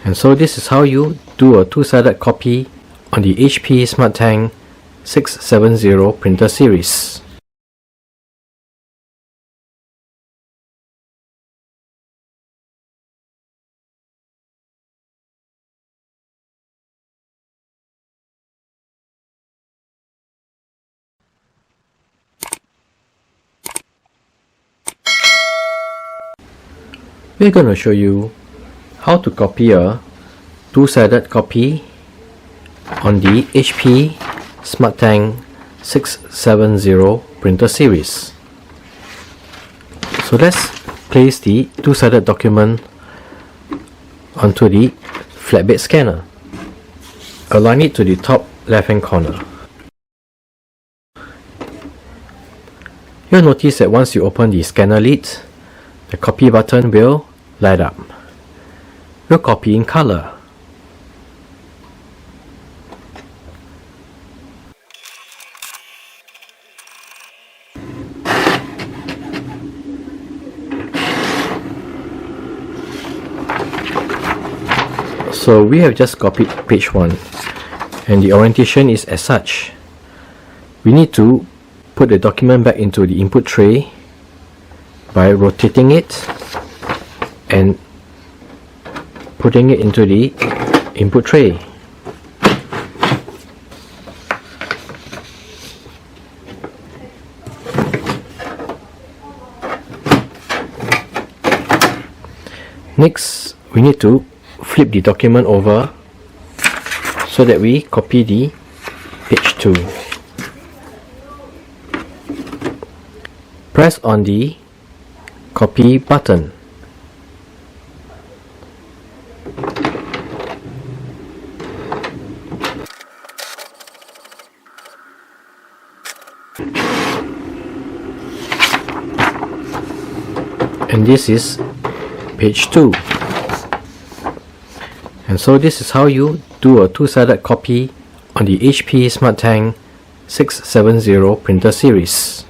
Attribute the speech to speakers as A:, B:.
A: And so this is how you do a two-sided copy on the HP SmartTank 670 printer series. We're going to show you how to copy a two-sided copy on the HP SmartTank 670 printer series. So let's place the two-sided document onto the flatbed scanner. Align it to the top left-hand corner. You'll notice that once you open the scanner lid, the copy button will light up. We'll copy in color. So we have just copied page 1 and the orientation is as such. We need to put the document back into the input tray by rotating it and putting it into the input tray. Next, we need to flip the document over so that we copy the page 2. Press on the copy button. And this is page 2. And so this is how you do a two-sided copy on the HP SmartTank 670 printer series.